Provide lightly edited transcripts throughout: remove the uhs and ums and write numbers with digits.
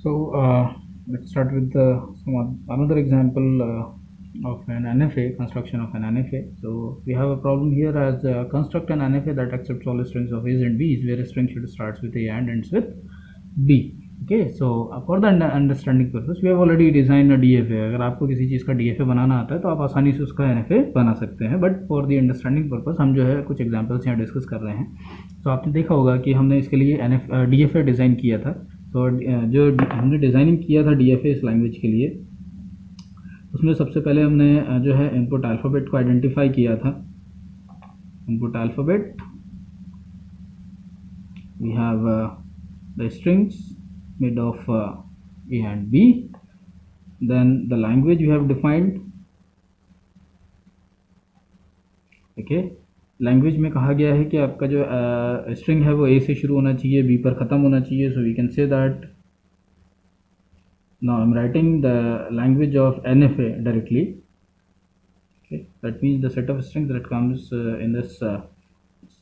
Let's start with another example of an NFA, construction of an NFA. So we have a problem here as construct an NFA that accepts all strings of A's and B's, where a string should starts with A and ends with B. Okay, so for the understanding purpose, we have already designed a DFA. अगर आपको किसी चीज़ का DFA बनाना आता है तो आप आसानी से उसका NFA बना सकते हैं, but for the understanding purpose हम जो है कुछ एग्जांपल्स यहाँ डिस्कस कर रहे हैं. तो आपने देखा होगा कि हमने इसके लिए DFA डिज़ाइन किया था. तो जो हमने डिज़ाइनिंग किया था DFA इस लैंग्वेज के लिए, उसमें सबसे पहले हमने जो है इनपुट अल्फ़ाबेट को आइडेंटिफाई किया था. Input alphabet, we have the strings made of A and B. Then the language we have defined. Okay, language में कहा गया है कि आपका जो स्ट्रिंग है वो A से शुरू होना चाहिए, B पर ख़त्म होना चाहिए. So we can say that now I'm writing the language of NFA directly. Okay, that means the set of strings that comes in this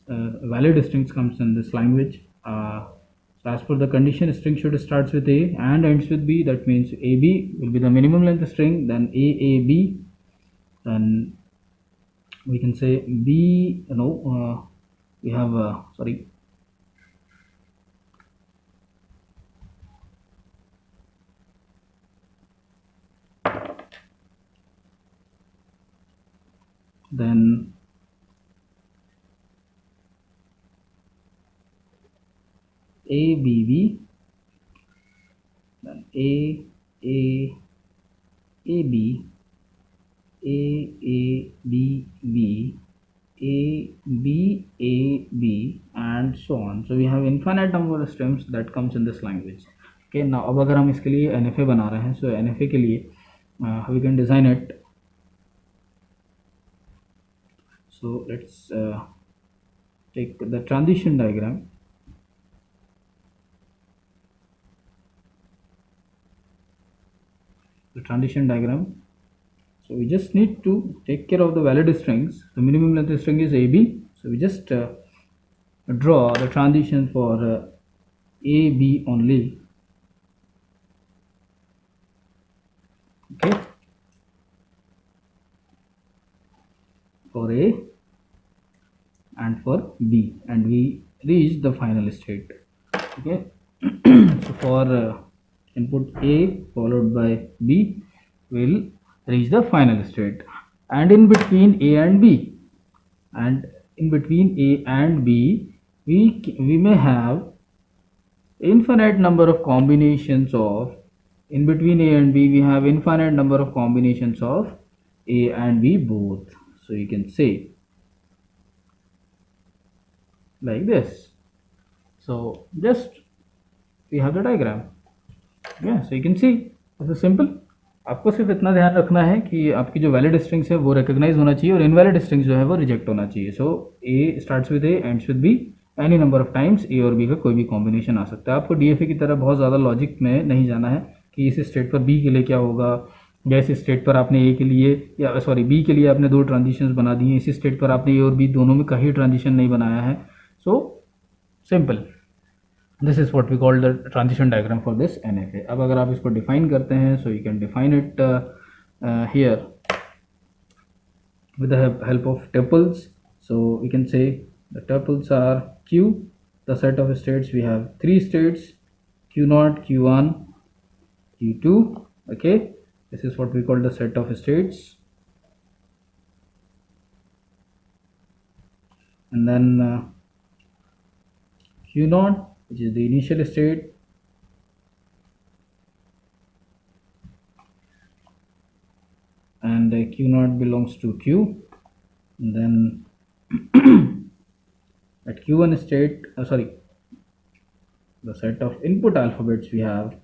valid strings comes in this language. So as per the condition, string should starts with A and ends with B. That means AB will be the minimum length string, then AAB, then we can say B. We have then ABB, then AAAB, AABB, ABAB, and so on. So we have infinite number of strings that comes in this language. Okay, now अब अगर हम इसके लिए NFA बना रहे हैं, so NFA के लिए we can design it. So let's take the transition diagram. The transition diagram. So we just need to take care of the valid strings. The minimum length string is AB. So we just draw the transition for AB only. Okay, for A and for B, and we reach the final state. Okay, so for input A followed by B, will reach the final state, and in between A and B, we may have infinite number of combinations of, in between A and B we have infinite number of combinations of A and B both. So you can say like this. So just we have the diagram. Yeah, so you can see this is simple. आपको सिर्फ इतना ध्यान रखना है कि आपकी जो valid strings है वो रिकॉग्नाइज होना चाहिए और इनवैलिड स्ट्रिंग्स जो है वो रिजेक्ट होना चाहिए. So A starts with A ends with B, any number of times A और बी का कोई भी कॉम्बिनेशन आ सकता है. आपको डीएफए की तरह बहुत ज़्यादा लॉजिक में नहीं जाना है कि इस स्टेट पर बी के लिए क्या होगा, या इस स्टेट पर आपने ए के लिए या सॉरी बी के लिए आपने दो ट्रांजिशंस बना दी हैं, इस स्टेट पर आपने ए और बी दोनों में कहीं ट्रांजिशन नहीं बनाया है. So simple, this is what we call the transition diagram for this NFA. अब अगर आप इसको डिफाइन करते हैं, so you can define it here with the help of tuples. So we can say the tuples are Q, the set of states. We have three states, Q0, Q1, Q2. Okay, this is what we call the set of states. And then Q0, which is the initial state, and Q0 belongs to Q. And then at Q1 state, the set of input alphabets, we have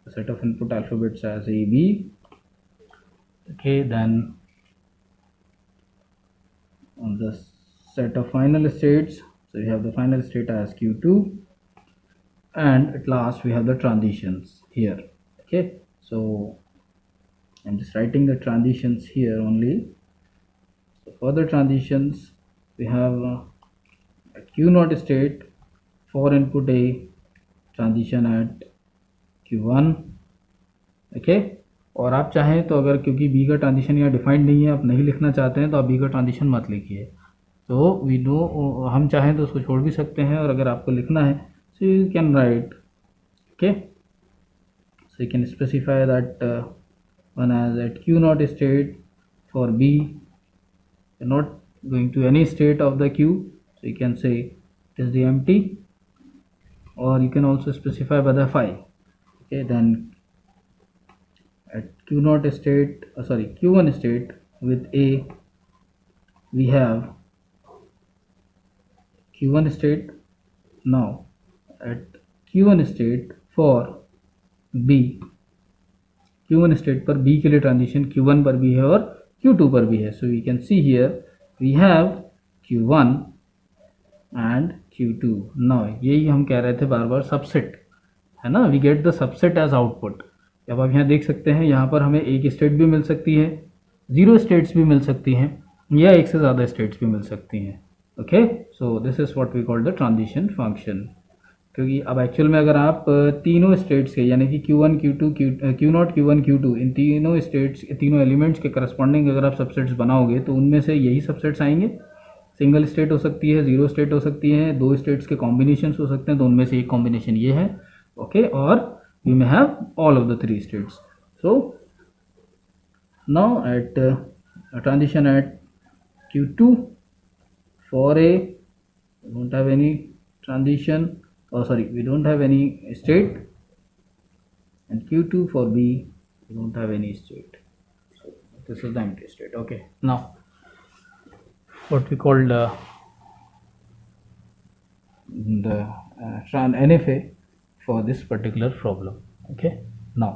the set of input alphabets as A, B. Okay, then on the set of final states, so we have the final state as Q2, and at last we have the transitions here. Okay, so I'm just writing the transitions here only. So for the transitions, we have a Q0 state for input A, transition at Q1, okay. और आप चाहें तो अगर, क्योंकि B का transition यहाँ defined नहीं है, आप नहीं लिखना चाहते हैं तो आप बी का ट्रांजिशन मत लिखिए। तो वी नो, हम चाहें तो उसको छोड़ भी सकते हैं, और अगर आपको लिखना है so you can write, okay. So you can specify that one edge at Q naught state for B not going to any state of the queue, so you can say it is the empty, or you can also specify by the phi, okay. Then at Q naught state, Q1 state with A, we have Q1 state. Now at Q1 state for B, Q1 state पर B के लिए transition Q1 पर भी है और Q2 पर भी है। So we can see here we have Q1 and Q2। Now यही हम कह रहे थे बार बार, सबसेट है ना, we get the subset as output. अब आप यहाँ देख सकते हैं, यहाँ पर हमें एक स्टेट भी मिल सकती है, 0 स्टेट्स भी मिल सकती हैं, या एक से ज़्यादा स्टेट्स भी मिल सकती हैं, okay. So this is what we call the transition function. क्योंकि अब एक्चुअल में अगर आप तीनों स्टेट्स के, यानी कि Q1, Q2, Q not, Q1, Q2, इन तीनों स्टेट्स, तीनों एलिमेंट्स के करस्पॉन्डिंग अगर आप सबसेट्स बनाओगे तो उनमें से यही सबसेट्स आएंगे। सिंगल स्टेट हो सकती है, 0 स्टेट हो सकती है, 2 स्टेट्स के कॉम्बिनेशन हो सकते हैं, तो उनमें से एक कॉम्बिनेशन ये है, ओके। और you may have all of the 3 states. So now at transition at Q2 for A, we don't have any transition, we don't have any state, and Q2 for B, we don't have any state. So this is the empty state, okay. Now what we call the NFA for this particular problem, okay. Now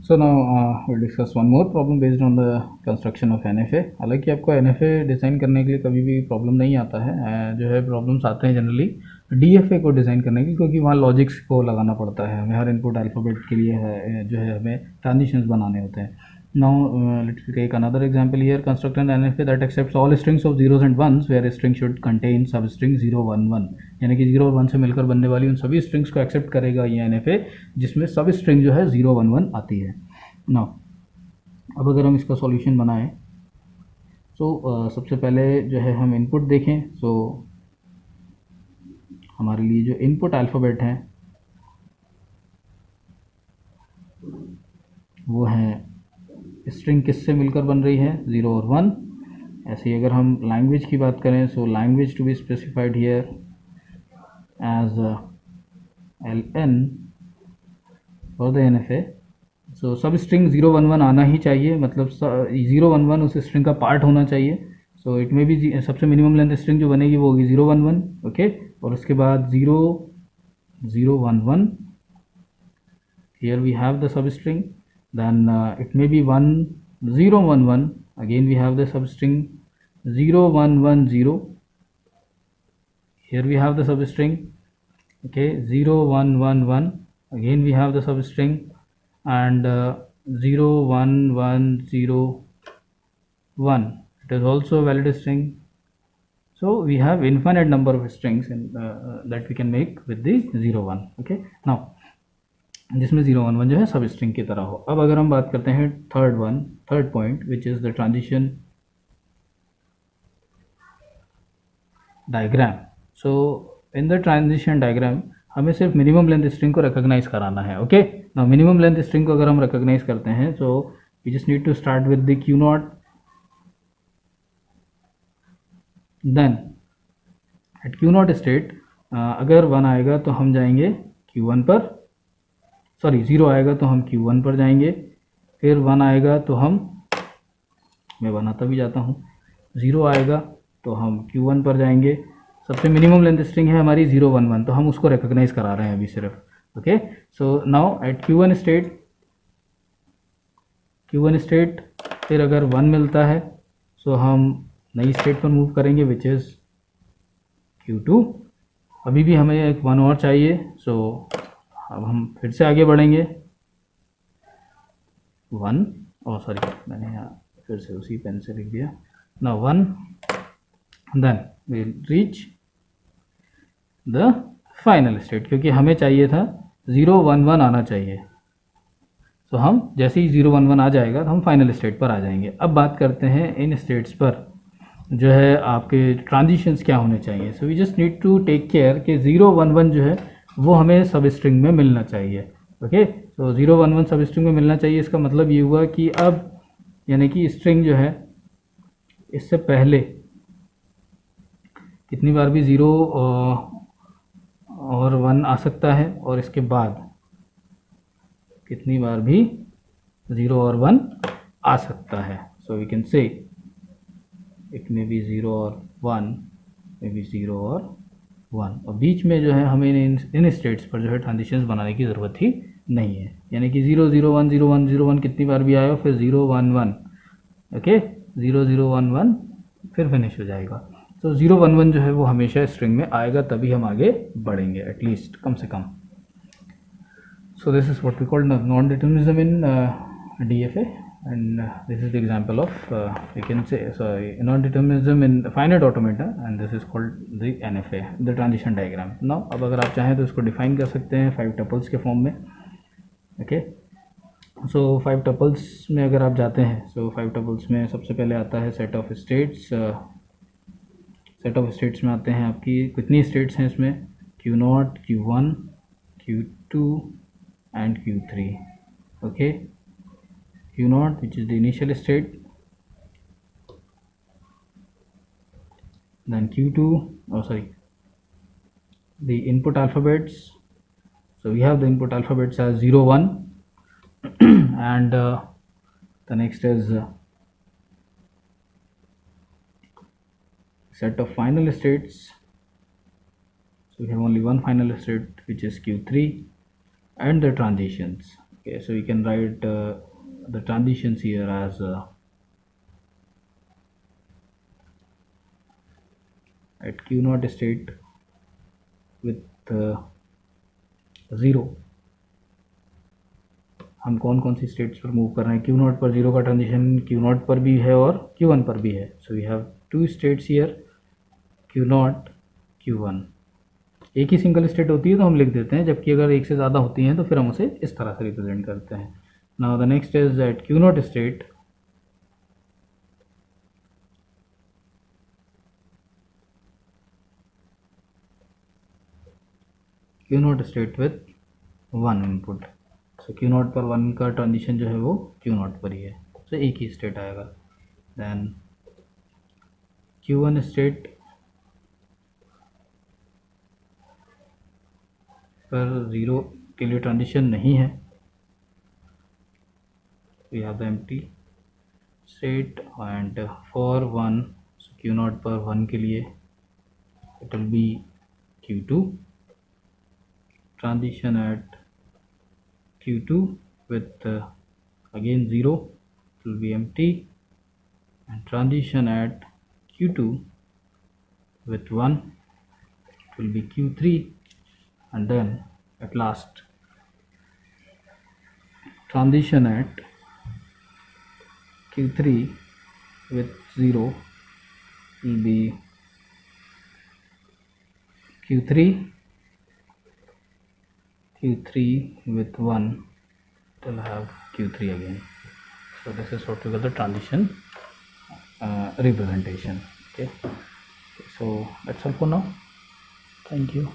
we'll discuss one more problem based on the construction of NFA। हालांकि आपको NFA design करने के लिए कभी भी problem नहीं आता है, जो है प्रॉब्लम्स आते हैं जनरली DFA को डिज़ाइन करने के लिए, क्योंकि वहाँ लॉजिक्स को लगाना पड़ता है हमें, हर इनपुट अल्फ़ाबेट के लिए है, जो है हमें ट्रांजिशंस बनाने होते हैं। Now let's take another example here, construct an NFA that accepts all strings of zeros and ones where string should contain substring 0, 1, 1, यानी कि 0 और 1 से मिलकर बनने वाली उन सभी स्ट्रिंग्स को एक्सेप्ट करेगा ये NFA, जिसमें सब स्ट्रिंग जो है 0, 1, 1 आती है। नाउ अब अगर हम इसका सॉल्यूशन बनाएं, सबसे पहले जो है हम इनपुट देखें। हमारे लिए जो इनपुट अल्फ़ाबेट हैं वो है, स्ट्रिंग किससे मिलकर बन रही है, 0 और 1। ऐसे ही अगर हम लैंग्वेज की बात करें, language to be specified here as LN for the NFA। Substring 0, 1, 1 आना ही चाहिए, मतलब 0, 1, 1 उस स्ट्रिंग का पार्ट होना चाहिए। इट में भी सबसे मिनिमम लेंथ स्ट्रिंग जो बनेगी वो होगी 0, 1, 1, ओके। और उसके बाद 0, 0, 1, 1, here we have the substring. then it may be 1, 0, 1, 1, again we have the substring 0, 1, 1, 0, here we have the substring, okay, 0, 1, 1, 1, again we have the substring, and 0, 1, 1, 0, 1, it is also a valid string. So we have infinite number of strings that we can make with the 0, 1, okay। now जिसमें 0, 1, 1 जो है सब string की तरह हो। अब अगर हम बात करते हैं third point which is the transition diagram. In the transition diagram हमें सिर्फ मिनिमम लेंथ स्ट्रिंग को रिकॉग्नाइज कराना है, okay. Now minimum length string को अगर हम रिकॉग्नाइज करते हैं, we just need to start with the Q naught, then at Q naught state अगर 1 आएगा तो हम जाएंगे Q1 पर, 0 आएगा तो हम Q1 पर जाएंगे, फिर 1 आएगा तो मैं बनाता भी जाता हूँ, 0 आएगा तो हम Q1 पर जाएंगे। सबसे मिनिमम लेंथ स्ट्रिंग है हमारी 0, 1, 1, तो हम उसको रिकॉग्नाइज करा रहे हैं अभी सिर्फ, okay. Now at Q1 state फिर अगर 1 मिलता है हम नई स्टेट पर मूव करेंगे विच इज़ Q2। अभी भी हमें एक 1 और चाहिए, अब हम फिर से आगे बढ़ेंगे 1, मैंने यहाँ फिर से उसी पेन से लिख दिया, ना 1, then we reach the final state, क्योंकि हमें चाहिए था 011 आना चाहिए। तो हम जैसे ही 011 आ जाएगा तो हम फाइनल स्टेट पर आ जाएंगे। अब बात करते हैं इन स्टेट्स पर जो है आपके ट्रांजिशंस क्या होने चाहिए। So we just need to take care कि 011 जो है वो हमें सब स्ट्रिंग में मिलना चाहिए। ओके, तो 011 सब स्ट्रिंग में मिलना चाहिए। इसका मतलब ये हुआ कि अब यानी कि स्ट्रिंग जो है इससे पहले कितनी बार भी 0 और 1 आ सकता है, और इसके बाद कितनी बार भी 0 और 1 आ सकता है। So we can say it may be 0 और 1, मे बी 0 और 1, और बीच में जो है हमें इन स्टेट्स पर जो है ट्रांजिशंस बनाने की ज़रूरत ही नहीं है। यानी कि 0 0 1 0 1 0 1 कितनी बार भी आएगा, फिर 0 1 1, ओके 0 0 1 1, फिर फिनिश हो जाएगा। तो 0 1 1 जो है वो हमेशा स्ट्रिंग में आएगा, तभी हम आगे बढ़ेंगे एटलीस्ट, कम से कम। So this is what we call non-determinism in DFA, and this is the example of we can say non-determinism in finite automata, and this is called the NFA, the transition diagram. Now अब अगर आप चाहें तो इसको define कर सकते हैं 5 tuples के फॉर्म में। ओके, सो 5 टपल्स में अगर आप जाते हैं, सो 5 टपल्स में सबसे पहले आता है set of states. Set of states में आते हैं आपकी कितनी स्टेट्स हैं इसमें, Q0, Q1, Q2 and Q3. Okay, Q0 which is the initial state, then Q2, oh sorry, the input alphabets. So we have the input alphabets as 0 1 and the next is set of final states. So we have only one final state which is Q3, and the transitions. Okay, so we can write the transitions here as at Q0 state with 0 हम कौन कौन सी states पर move कर रहे हैं। Q0 पर 0 का transition Q0 पर भी है और Q1 पर भी है। So we have 2 states here, Q0, Q1। एक ही सिंगल स्टेट होती है तो हम लिख देते हैं, जबकि अगर एक से ज़्यादा होती हैं तो फिर हम उसे इस तरह से रिप्रेजेंट करते हैं। Now the next is at Q0 state Q0 state with 1 input. So Q0 पर 1 का ट्रांजिशन जो है वो Q0 पर ही है, तो एक ही स्टेट आएगा। देन Q1 स्टेट पर 0 के लिए ट्रांजिशन नहीं है, we have the empty state, and for 1 Q0 पर 1 के लिए it will be Q2, transition at Q2 with again 0, it will be empty, and transition at Q2 with 1, it will be Q3, and then at last transition at Q3 with 0 will be Q3 with 1, it will have Q3 again. So this is what we call the transition representation. Okay, so that's all for now. Thank you.